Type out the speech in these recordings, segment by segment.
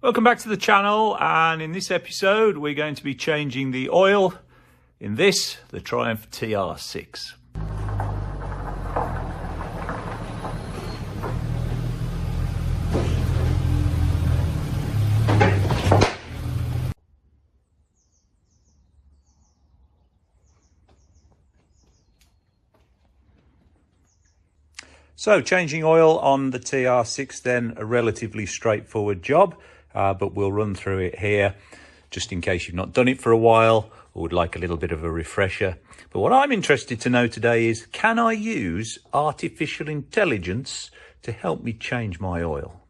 Welcome back to the channel, and in this episode we're going to be changing the oil in the Triumph TR6. So changing oil on the TR6 then, a relatively straightforward job, but we'll run through it here just in case you've not done it for a while or would like a little bit of a refresher. But what I'm interested to know today is, can I use artificial intelligence to help me change my oil?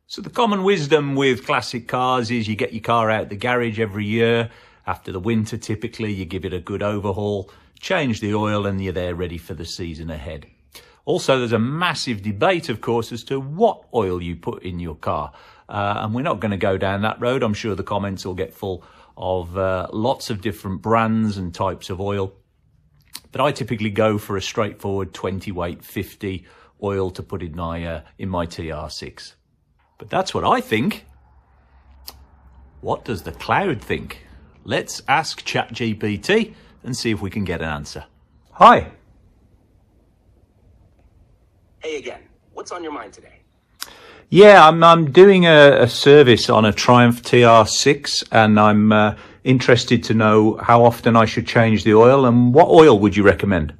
So the common wisdom with classic cars is you get your car out the garage every year. After the winter, typically, you give it a good overhaul, change the oil, and you're there ready for the season ahead. Also, there's a massive debate, of course, as to what oil you put in your car. And we're not going to go down that road. I'm sure the comments will get full of lots of different brands and types of oil. But I typically go for a straightforward 20 weight 50 oil to put in my TR6. But that's what I think. What does the cloud think? Let's ask Chat GPT and see if we can get an answer. Hi. Hey again, what's on your mind today? Yeah, I'm doing a service on a Triumph TR6, and I'm interested to know how often I should change the oil, and what oil would you recommend?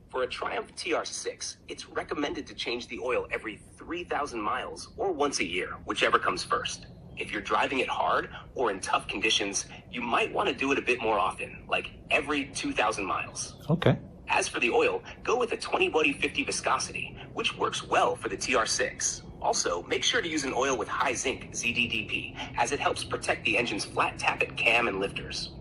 For a Triumph TR6, it's recommended to change the oil every 3,000 miles or once a year, whichever comes first. If you're driving it hard or in tough conditions, you might want to do it a bit more often, like every 2,000 miles. Okay. As for the oil, go with a 20/50 viscosity, which works well for the TR6. Also, make sure to use an oil with high zinc ZDDP, as it helps protect the engine's flat tappet cam and lifters.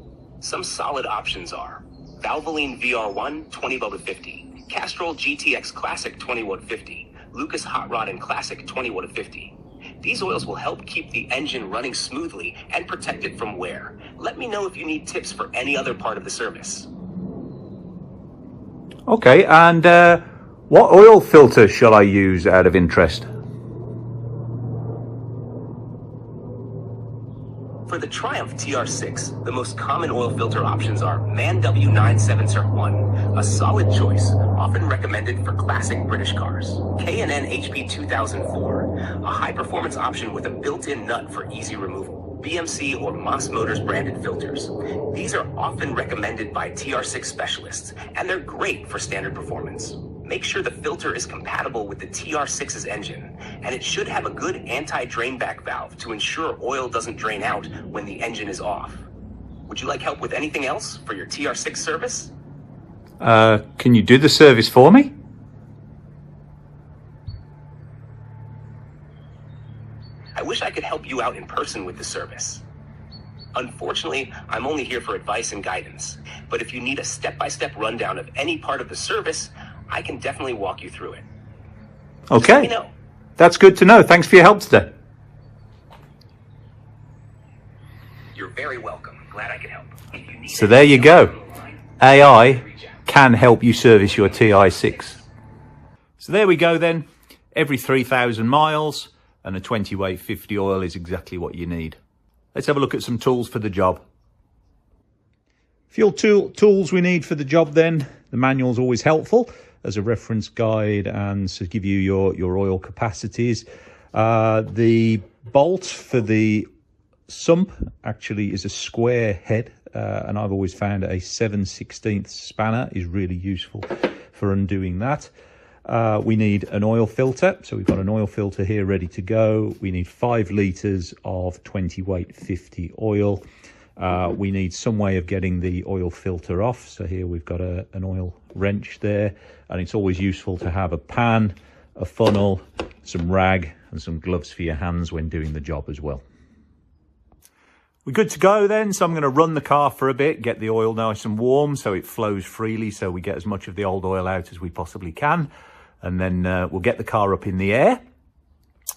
Some solid options are Valvoline VR1 20/50, Castrol GTX Classic 20/50, Lucas Hot Rod and Classic 20/50. These oils will help keep the engine running smoothly and protect it from wear. Let me know if you need tips for any other part of the service. Okay, and what oil filter shall I use out of interest? For the Triumph TR6, the most common oil filter options are MAN W97-1, a solid choice, often recommended for classic British cars. K&N HP 2004, a high-performance option with a built-in nut for easy removal. BMC or Moss Motors branded filters. These are often recommended by TR6 specialists, and they're great for standard performance. Make sure the filter is compatible with the TR6's engine, and it should have a good anti-drain back valve to ensure oil doesn't drain out when the engine is off. Would you like help with anything else for your TR6 service? Can you do the service for me? I wish I could help you out in person with the service. Unfortunately, I'm only here for advice and guidance, but if you need a step-by-step rundown of any part of the service, I can definitely walk you through it. Okay. Just let me know. That's good to know. Thanks for your help today. You're very welcome. Glad I could help. If you need So there you go. AI can help you service your TI6. So there we go then. Every 3,000 miles and a 20 weight 50 oil is exactly what you need. Let's have a look at some tools for the job. Fuel tools we need for the job then. The manual's always helpful as a reference guide and to give you your oil capacities. The bolt for the sump actually is a square head, and I've always found a 7/16 spanner is really useful for undoing that. We need an oil filter, so we've got an oil filter here ready to go. We need 5 litres of 20 weight 50 oil. We need some way of getting the oil filter off, so here we've got an oil wrench there, and it's always useful to have a pan, a funnel, some rag and some gloves for your hands when doing the job as well. We're good to go then, so I'm going to run the car for a bit, get the oil nice and warm so it flows freely, so we get as much of the old oil out as we possibly can, and then we'll get the car up in the air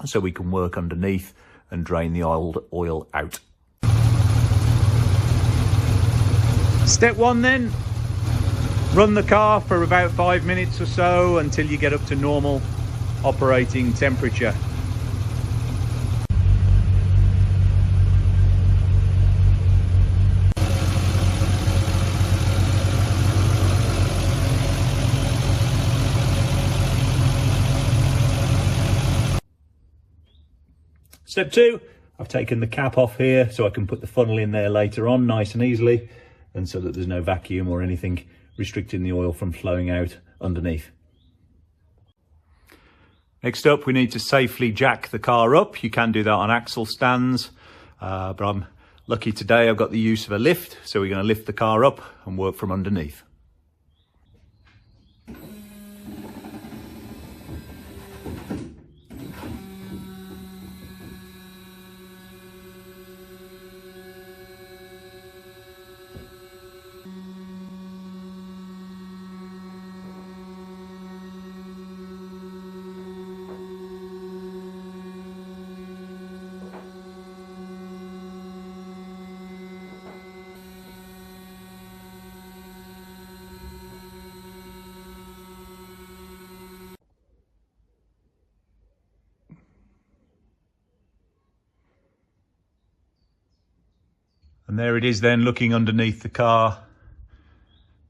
so we can work underneath and drain the old oil out. Step 1 then, run the car for about 5 minutes or so until you get up to normal operating temperature. Step 2, I've taken the cap off here so I can put the funnel in there later on nice and easily, and so that there's no vacuum or anything restricting the oil from flowing out underneath. Next up, we need to safely jack the car up. You can do that on axle stands, but I'm lucky today I've got the use of a lift, so we're going to lift the car up and work from underneath. And there it is then, looking underneath the car.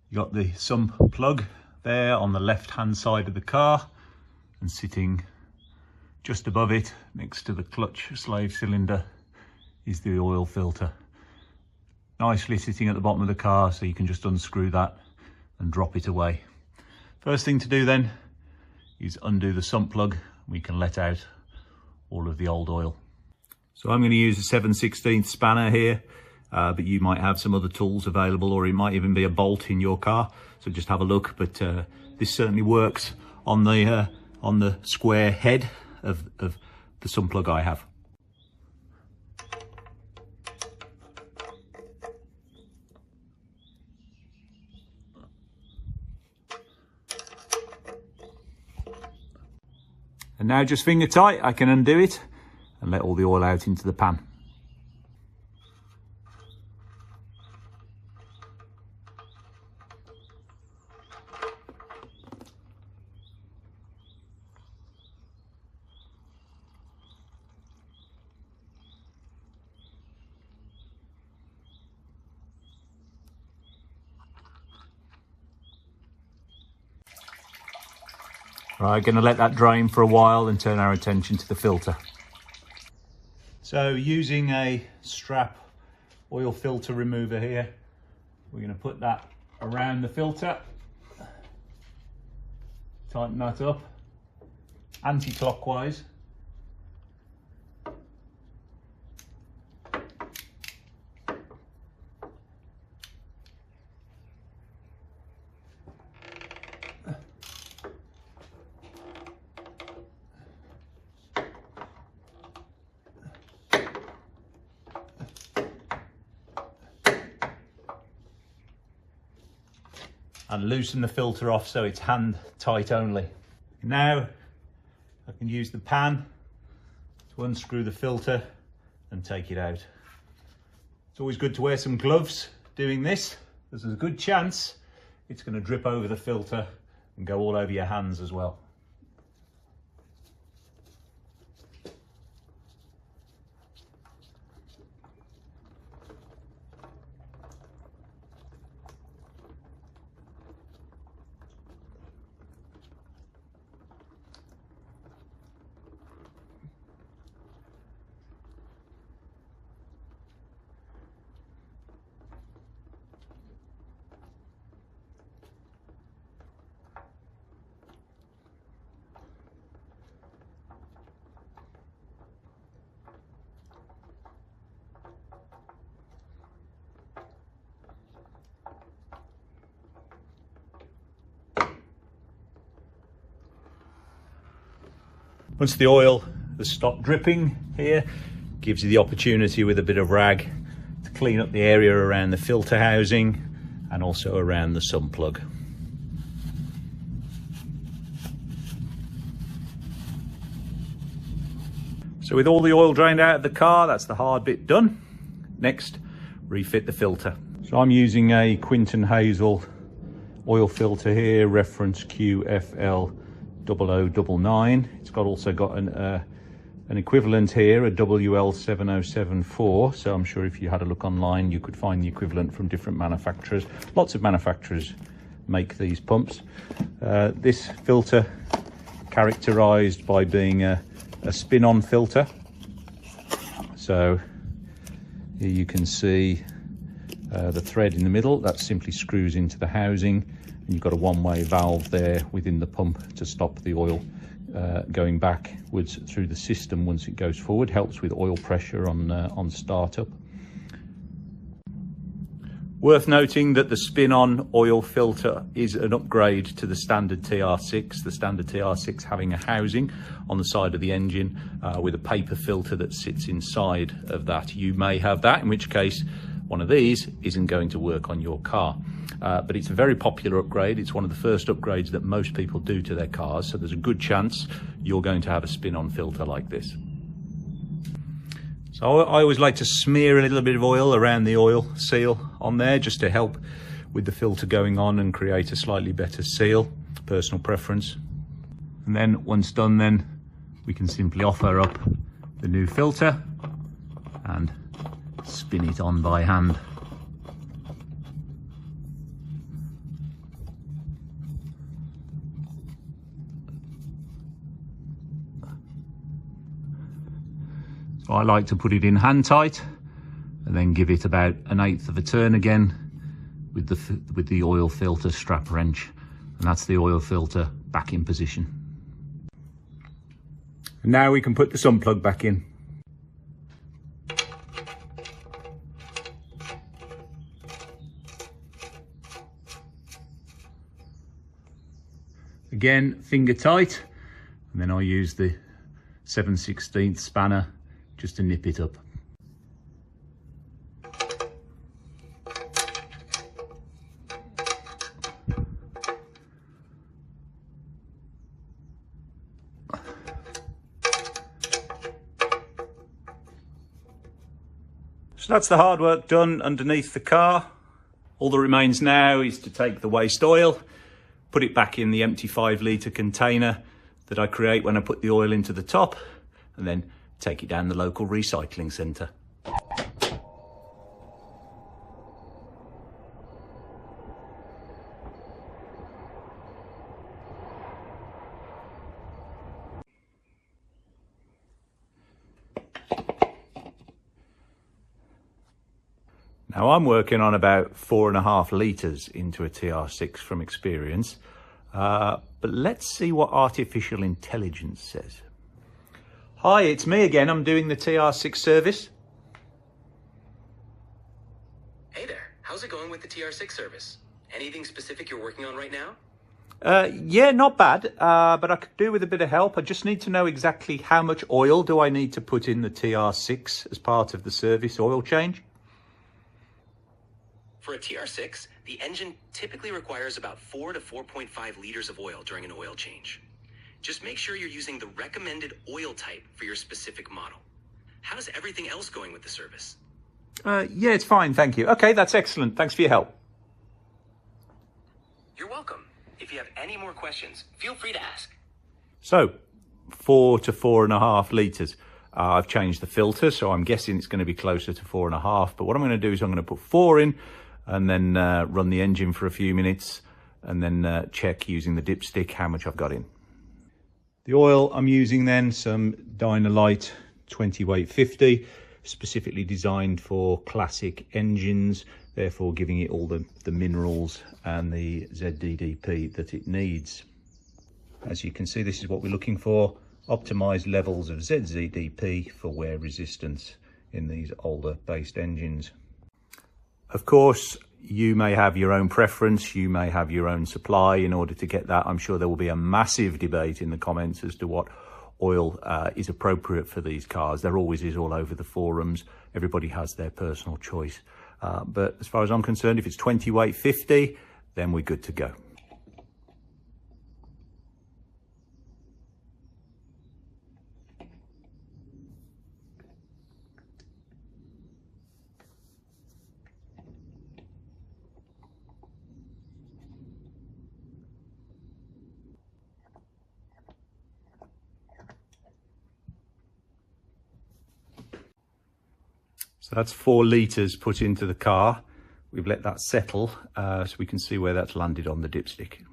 You got the sump plug there on the left hand side of the car, and sitting just above it next to the clutch slave cylinder is the oil filter. Nicely sitting at the bottom of the car, so you can just unscrew that and drop it away. First thing to do then is undo the sump plug. We can let out all of the old oil. So I'm going to use a 7/16 spanner here. But you might have some other tools available, or it might even be a bolt in your car, so just have a look. But this certainly works on the square head of the sump plug I have. And now, just finger tight, I can undo it and let all the oil out into the pan. Right, going to let that drain for a while and turn our attention to the filter. So using a strap oil filter remover here, we're going to put that around the filter, tighten that up anti-clockwise. And loosen the filter off so it's hand tight only. Now I can use the pan to unscrew the filter and take it out. It's always good to wear some gloves doing this. There's a good chance it's going to drip over the filter and go all over your hands as well. Once the oil has stopped dripping here, gives you the opportunity with a bit of rag to clean up the area around the filter housing and also around the sump plug. So with all the oil drained out of the car, that's the hard bit done. Next, refit the filter. So I'm using a Quinton Hazel oil filter here, reference QFL 0099. It's also got an equivalent here, a WL7074. So I'm sure if you had a look online, you could find the equivalent from different manufacturers. Lots of manufacturers make these pumps. This filter characterized by being a spin-on filter. So here you can see the thread in the middle. That simply screws into the housing, and you've got a one-way valve there within the pump to stop the oil going backwards through the system once it goes forward. Helps with oil pressure on startup. Worth noting that the spin-on oil filter is an upgrade to the standard TR6. The standard TR6 having a housing on the side of the engine with a paper filter that sits inside of that. You may have that, in which case one of these isn't going to work on your car. But it's a very popular upgrade. It's one of the first upgrades that most people do to their cars, so there's a good chance you're going to have a spin-on filter like this. So I always like to smear a little bit of oil around the oil seal on there, just to help with the filter going on and create a slightly better seal. Personal preference. And then once done, then we can simply offer up the new filter and spin it on by hand. So I like to put it in hand tight and then give it about 1/8 of a turn again with the oil filter strap wrench, and that's the oil filter back in position. And now we can put the sun plug back in. Again, finger tight, and then I'll use the 7/16 spanner just to nip it up. So that's the hard work done underneath the car. All that remains now is to take the waste oil, put it back in the empty 5-litre container that I create when I put the oil into the top, and then take it down the local recycling centre. Now I'm working on about 4.5 litres into a TR6 from experience, but let's see what artificial intelligence says. Hi, it's me again. I'm doing the TR6 service. Hey there, how's it going with the TR6 service? Anything specific you're working on right now? Yeah, not bad, but I could do with a bit of help. I just need to know exactly how much oil do I need to put in the TR6 as part of the service oil change. For a TR6, the engine typically requires about 4 to 4.5 liters of oil during an oil change. Just make sure you're using the recommended oil type for your specific model. How's everything else going with the service? Yeah, it's fine, thank you. Okay, that's excellent. Thanks for your help. You're welcome. If you have any more questions, feel free to ask. So, 4 to 4.5 litres. I've changed the filter, so I'm guessing it's going to be closer to 4.5. But what I'm going to do is I'm going to put 4 in, and then run the engine for a few minutes, and then check using the dipstick how much I've got in. The oil I'm using then, some Dynalite 20 weight 50, specifically designed for classic engines, therefore giving it all the minerals and the ZDDP that it needs. As you can see, this is what we're looking for: optimized levels of ZDDP for wear resistance in these older based engines. Of course, you may have your own preference, you may have your own supply. In order to get that, I'm sure there will be a massive debate in the comments as to what oil is appropriate for these cars. There always is all over the forums. Everybody has their personal choice. But as far as I'm concerned, if it's 20 weight 50, then we're good to go. So that's 4 litres put into the car. We've let that settle so we can see where that's landed on the dipstick.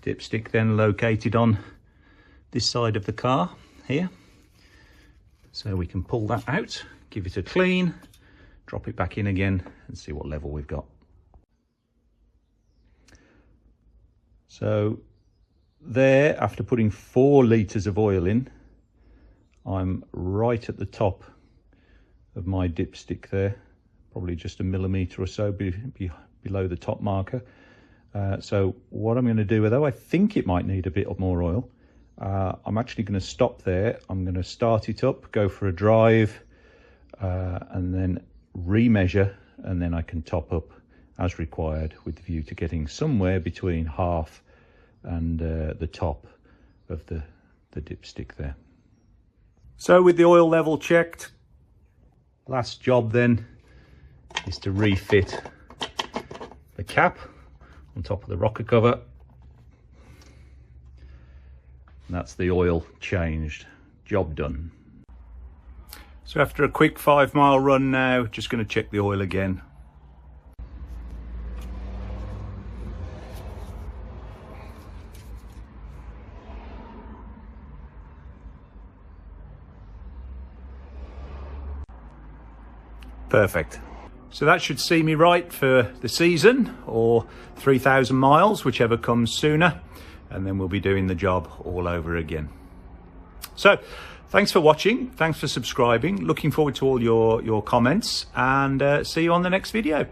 Dipstick then located on this side of the car here. So we can pull that out, give it a clean, drop it back in again and see what level we've got. So there, after putting 4 litres of oil in, I'm right at the top of my dipstick there, probably just a millimetre or so below the top marker. So what I'm going to do, although I think it might need a bit more oil, I'm actually going to stop there. I'm going to start it up, go for a drive, and then remeasure, and then I can top up as required with the view to getting somewhere between half and the top of the dipstick there. So with the oil level checked, last job then is to refit the cap on top of the rocker cover. And that's the oil changed, job done. So after a quick 5-mile run now, just going to check the oil again. Perfect. So that should see me right for the season, or 3,000 miles, whichever comes sooner, and then we'll be doing the job all over again. So thanks for watching, thanks for subscribing, looking forward to all your comments, and see you on the next video.